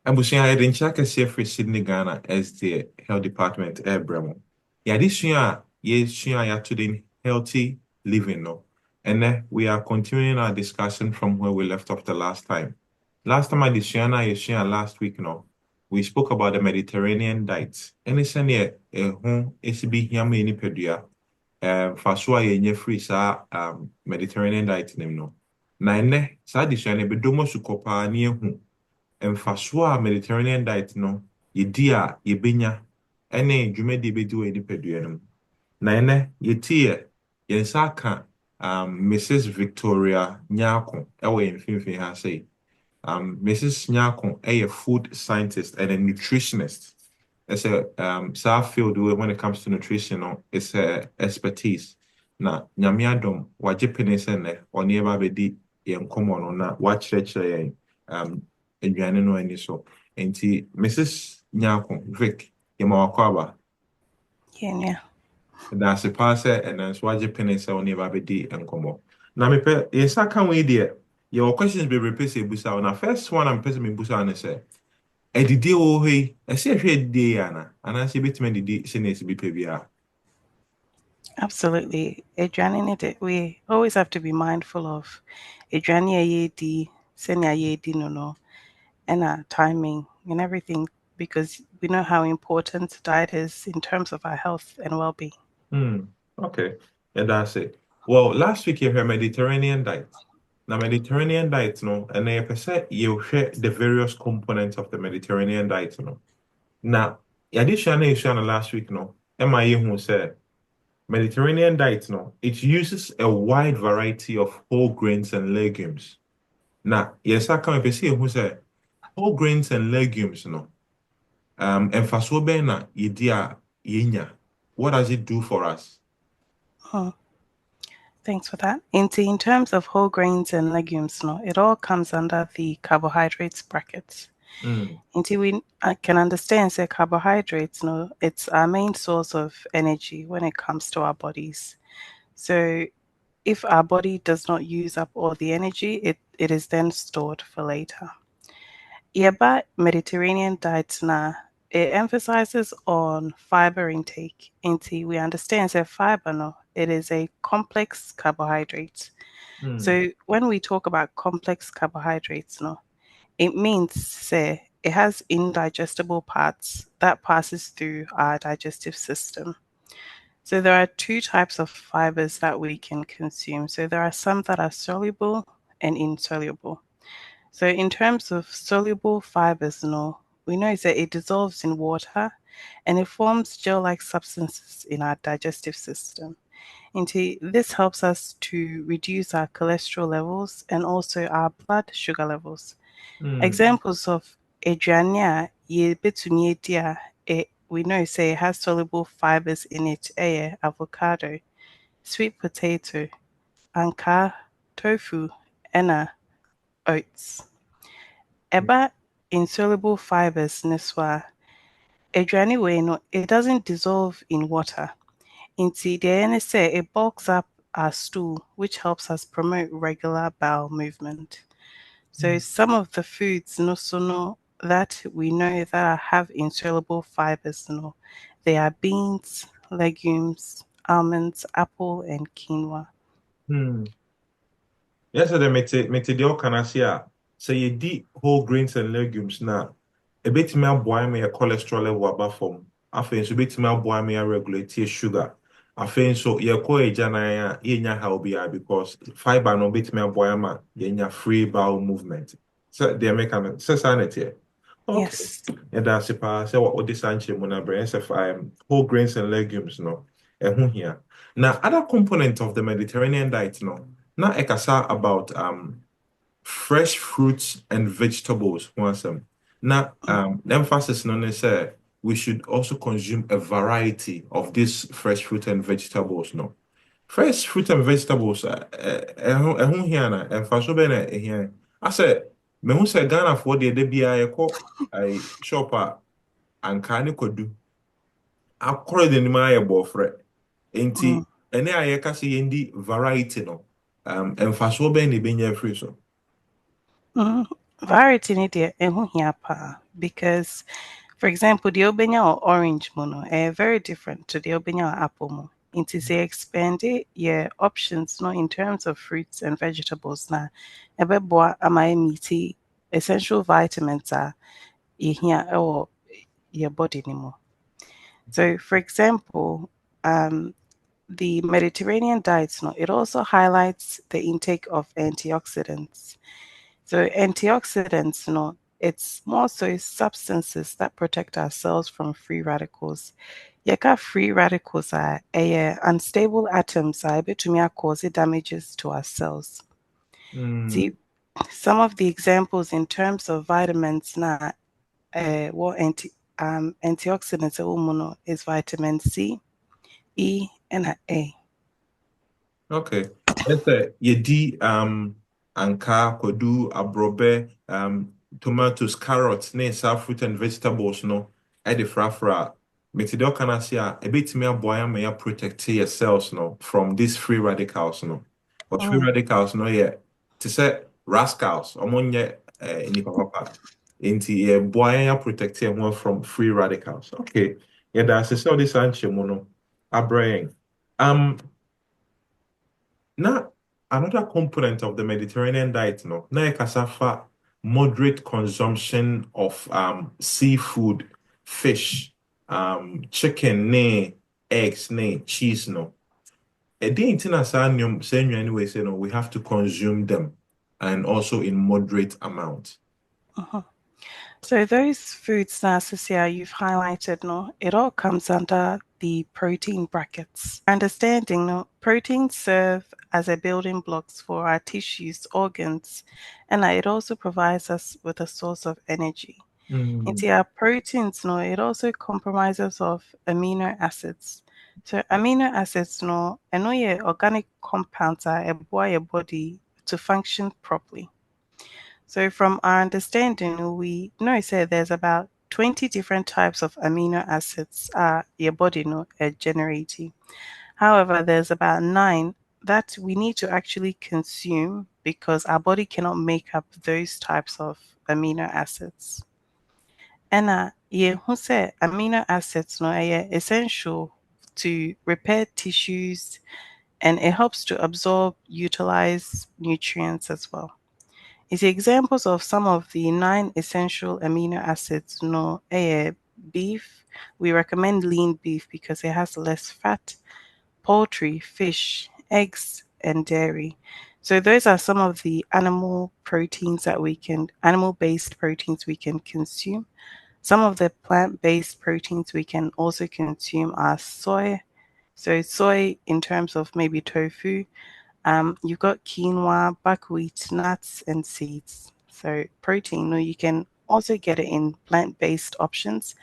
Abusua yɛde nkyerɛ kɛseɛ firi Sydney-Ghana as the health department ɛrebrɛ mu. Yɛade sua a yɛsua a yɛato den healthy living no. And then we are continuing our discussion from where we left off the last time. Last time I did sua na yɛsua last week no, we spoke about the Mediterranean diet. Ɛne sɛnea ɛho esi bi hia ma nipadua fa so a yɛnyɛ free saa Mediterranean diet nim no. Na ɛnɛ saa adesua no ɛbɛdɔm asu kɔ paa ne yɛhu mfasoɔ a Mediterranean diet no yɛdi a yɛbɛnya ne dwumadi bɛdi wɔ nipadua no mu. Na ɛnɛ yɛn nsa aka Mrs. Victoria Nyako ɛwɔ yɛn mfimfini ha sei. Mrs. Nyako ɛyɛ food scientist and a nutritionist. It's a saa field when it comes to nutrition no, it's a expertise. Na nyame adom wagye pene sɛ nnɛ ɔne ɛba bɛdi yɛn nkɔmmɔ no na wakyerɛkyerɛ yɛn aduane no ani so. Enti Mrs. Nyako, Vic, yɛma wakɔ aba. Yeah. That's a passer and then swaggy pennies on near Babidi and Como. Now, me pe, yes, I can't wait there. Your questions be repeated, Busa. Now, first one I'm pressing me Busa and say, Eddie oh, hey, I see a shade day, Anna, and I see bitumen the seniors be PBR. Absolutely. We always have to be mindful of Adriani senior no, and our timing and everything, because we know how important diet is in terms of our health and well-being. Okay, and that's it. Well, last week you heard Mediterranean diet. Now, Mediterranean diet, no, and I percent you share the various components of the Mediterranean diet, no. Now, additionally, last week, no, MIA who said Mediterranean diet, no, it uses a wide variety of whole grains and legumes. Now, yes, I can see who said whole grains and legumes, no. And fasobena idia yenya. What does it do for us? Thanks for that. In terms of whole grains and legumes, no, it all comes under the carbohydrates brackets. Until we can understand that carbohydrates, no, it's our main source of energy when it comes to our bodies. So if our body does not use up all the energy, it is then stored for later. Yeba Mediterranean diet now, it emphasizes on fiber intake. Until we understand that fiber, no, it is a complex carbohydrate. So when we talk about complex carbohydrates, no, it means say it has indigestible parts that passes through our digestive system. So there are two types of fibers that we can consume. So there are some that are soluble and insoluble. So in terms of soluble fibers, no, we know that it dissolves in water and it forms gel-like substances in our digestive system. And this helps us to reduce our cholesterol levels and also our blood sugar levels. Examples of aduane we know say it has soluble fibers in it, avocado, sweet potato, anka, tofu, and oats. Eba insoluble fibers neswa. Aduane way no, it doesn't dissolve in water. Instead, the NSA it bulks up our stool, which helps us promote regular bowel movement. So some of the foods that we know that have insoluble fibers, they are beans, legumes, almonds, apple, and quinoa. Yes, the metedial canasia. So you di whole grains and legumes now. A bit more boy me a cholesterol level above form. I think so bit more boy me a regulate sugar. I think so ye ko e jana ya how be because fiber no bit more boy ma ye free bowel movement. So they make an sanity. Okay. Yes. And that's it. Say what this anche mona brain whole grains and legumes no. Here. Now other component of the Mediterranean diet no. Now ekasa about fresh fruits and vegetables once now the emphasis on is we should also consume a variety of these fresh fruit and vegetables no fresh fruit and vegetables here na emphasis be na here I said me who say Ghana for the bia I shop anka ne kodu akore de nima aye bofre enti ene aye ka se yendi variety no emphasis be na be nya free so. Variety ni deɛ ɛho hia paa because for example the obenya or orange mono very different to the obenya or apple mo. Nti sɛ expand your options no in terms of fruits and vegetables na ɛbɛboa ama meet essential vitamins a yɛhia ɛwɔ your body ni mu. So for example, the Mediterranean diet, no, it also highlights the intake of antioxidants. So antioxidants, no, it's more so substances that protect our cells from free radicals. Yɛka free radicals are unstable atoms a ɛbɛtumi cause damages to our cells. See, some of the examples in terms of vitamins na what antioxidants is vitamin C, E, and A. Okay. Yedi anka, kodu, abrobe, tomatoes, carrots, ne sa fruit and vegetables no. Ede frafra. Metidel kana sia a bit me aboya me protect your cells no from these free radicals no. But free radicals no yeah. To say rascals, omonye nipa papa. Inti ye boya protect one from free radicals. Okay. Yeah, that's a so this anche mono. Abraying. Now, another component of the Mediterranean diet, no, na kasafa moderate consumption of seafood, fish, chicken, ne, eggs, ne, cheese, no. A day in saying anyway, say no, we have to consume them and also in moderate amount. So those foods that you've highlighted, no, it all comes under the protein brackets. Understanding, no, proteins serve as a building blocks for our tissues, organs, and it also provides us with a source of energy. Into our proteins, no, it also comprises of amino acids. So amino acids, no, and no, organic compounds are a your body to function properly. So from our understanding, we know said there's about 20 different types of amino acids your body generating. However, there's about 9 that we need to actually consume because our body cannot make up those types of amino acids. And who said amino acids no are essential to repair tissues and it helps to absorb, utilize nutrients as well. Is examples of some of the 9 essential amino acids. No, beef. We recommend lean beef because it has less fat. Poultry, fish, eggs, and dairy. So those are some of the animal-based proteins we can consume. Some of the plant-based proteins we can also consume are soy. So soy in terms of maybe tofu, you've got quinoa, buckwheat, nuts, and seeds. So protein, you can also get it in plant-based options,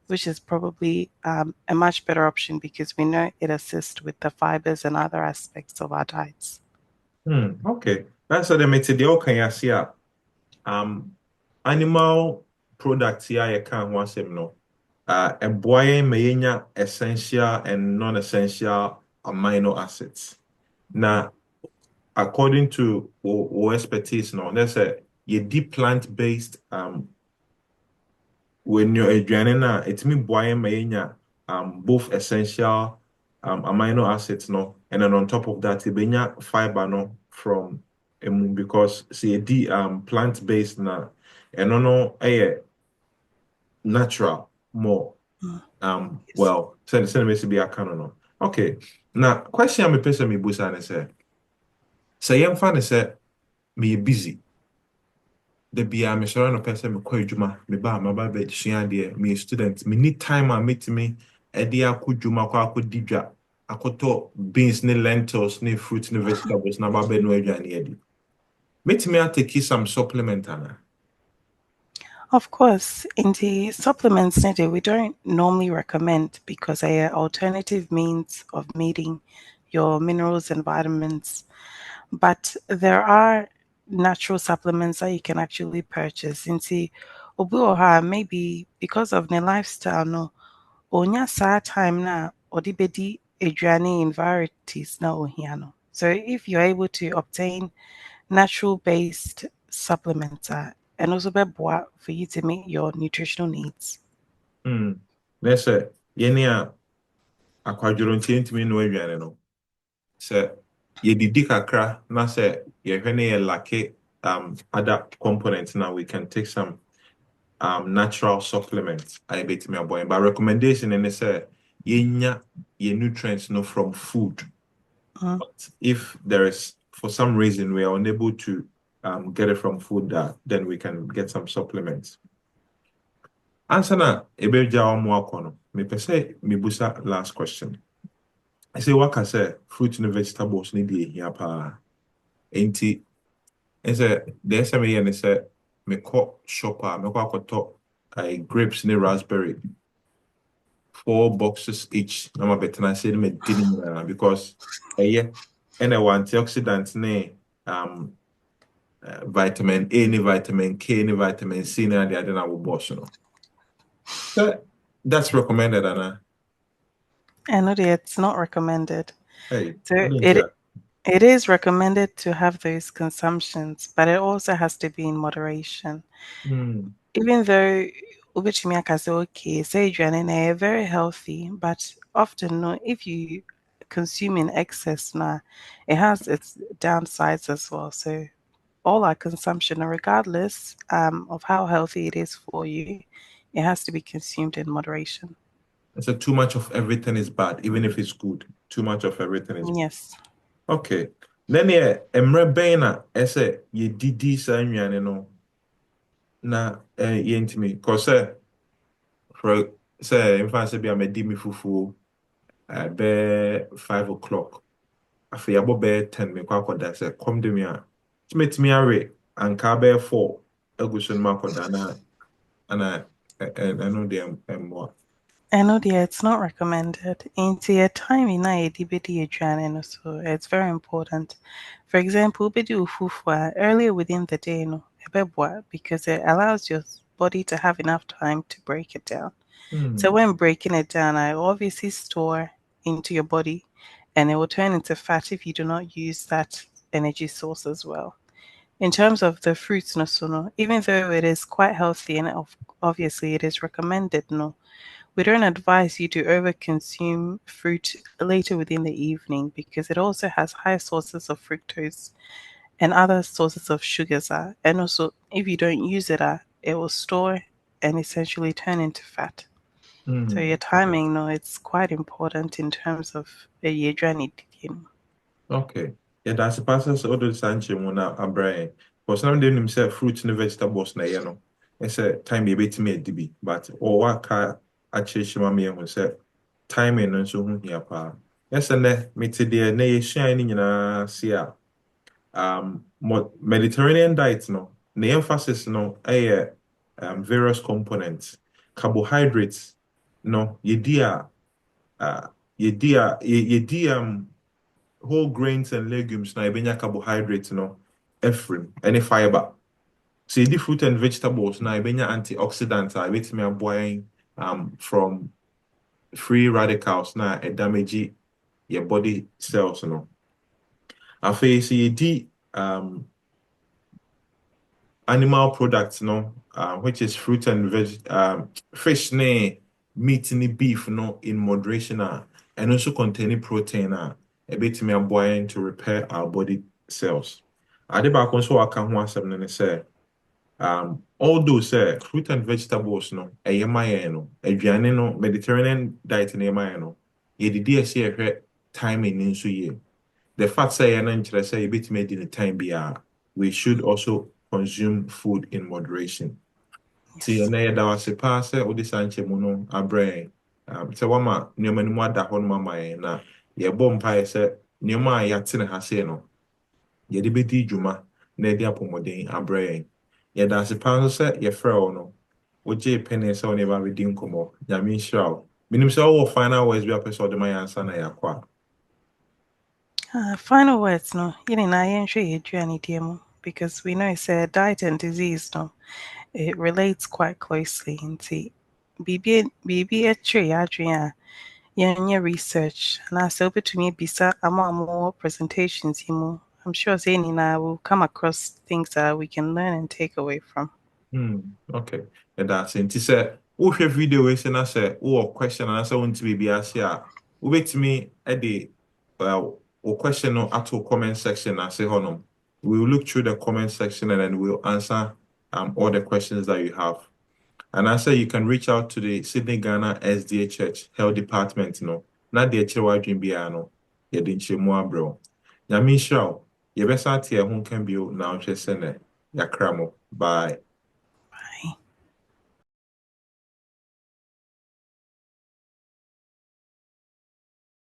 which is probably a much better option because we know it assists with the fibers and other aspects of our diets. Okay. That's what I made the okay, see. Animal products here you can once no. A boy may essential and non-essential amino acids. Now, according to our expertise, no, let's say you deep plant-based when you're a it means boy may both essential amino acids, no, and then on top of that, you fiber no from because see the plant-based na and no natural more well send me to be a canon. Okay. Now question I'm a person me busa and say young fan say me busy. The be a me sure no person me kɔ adwuma me ba be sua de me student me need time a meet me e de akɔ dwuma kɔ akɔ didwa akɔtɔ beans ne lentils ne fruits ne vegetables na ba be no adwane adi. Meet me take some supplement ana. Of course, in the supplements we don't normally recommend because an alternative means of meeting your minerals and vitamins. But there are natural supplements that you can actually purchase. Into obi maybe because of their lifestyle, no, onya saa time na odibedi aduane in varieties na ohia no. So if you're able to obtain natural based supplements, and also beboa for you to meet your nutritional needs. Let's say yenya akwadworo ntimi no aduane no. Se yedidi kakra na se yehwene ye lake other components now we can take some natural supplements I bet me boy. But recommendation in say yenya ye nutrients no from food. But if there is for some reason we are unable to get it from food, then we can get some supplements. Answer na ebeja omo akono. Me pese me busa last question. I say what I say fruit and vegetables need be here pa. Enti I say the SMA and say me ko shopper me ko akoto grapes ne raspberry 4 boxes each. Na ma betena say me didn't because yeah and antioxidant ne vitamin A ne vitamin K ne vitamin C ne the other na wo boss no. So that's recommended Anna. And it's not recommended. Hey, So it is recommended to have those consumptions, but it also has to be in moderation. Even though ubechimiaka say okay, say you're very healthy, but often no, if you consume in excess now, it has its downsides as well. So all our consumption, regardless of how healthy it is for you, it has to be consumed in moderation. So too much of everything is bad, even if it's good. Too much of everything is bad. Yes. Okay. Then yeah, emre bena ese ye didi sa nwane no na ye ntimi cause for say in fact say be amedi mi fufu be 5 o'clock. Afi abo be 10 me kwa akoda say come de me a. Timetimi are anka be 4 aguso no akoda na ana no dem more. I know that it's not recommended. Into a time in a debate so it's very important. For example, bedu ufufa earlier within the day no because it allows your body to have enough time to break it down. So when breaking it down, I obviously store into your body and it will turn into fat if you do not use that energy source as well. In terms of the fruits, no, even though it is quite healthy and obviously it is recommended, no, we don't advise you to overconsume fruit later within the evening because it also has high sources of fructose and other sources of sugars. And also, if you don't use it, it will store and essentially turn into fat. So your timing, no, it's quite important in terms of a year journey. Okay. Yeah, that's the passes all the Sanche Mona Abraham. For some of them himself fruits and vegetables na no. It's a time be bit me DB, but or what car actually shima me who said timing and so here pa. Yes, and me today na shining in a see Mediterranean diet no. The emphasis no various components. Carbohydrates no ye whole grains and legumes na ebenya carbohydrates no ephraim any fiber. So you fruit and vegetables na ebenya antioxidants a ebetimi aboa from free radicals na e damage your body cells no. Afei so you animal products no which is fruit and fish ne meat ne beef no in moderation and also containing protein a bit me aboa to repair our body cells. Ade baako nso waka ho asɛm no ne sɛ although say fruit and vegetables no ɛyɛ ma yɛn no aduane no Mediterranean diet no ɛyɛ ma yɛn no yɛdidi ɛsɛ yɛhwɛ timing ne nso yie. The fact say yɛn no nkyerɛ sɛ yɛbɛtumi adi ne time biara we should also consume food in moderation. See, and then was a pass or the Sanche Mono, a brain. So, Wama, Newman Wada Honma, na, ye bomb pie said, Newma Yatin Haseno. Ye debiti Juma, Nedia Pomodin, a brain. Yet that's a pass set, ye fro no. What J Penny so never redeem como, Yamin Shroud. Minim so final ways we episode my answer na yakwa. Final words, no, you know, I ain't sure you any demo because we know it's a diet and disease, no. It relates quite closely into BB a tree, Adrian. Yeah, research and I so to me bisa more presentations, I'm sure Zane and I will come across things that we can learn and take away from. Okay. And that's it. Say, who share video we say na say who question and answer want to be ase a wait me at the or question no at comment section and say honum. We will look through the comment section and then we'll answer all the questions that you have. And I say you can reach out to the Sydney Ghana SDA Church Health Department, Not the Chiwa Jimbiano, Yedin Chimua bro. Yamin Shao, Yebesa Tia Hun can be now just send it. Yakramo. Bye.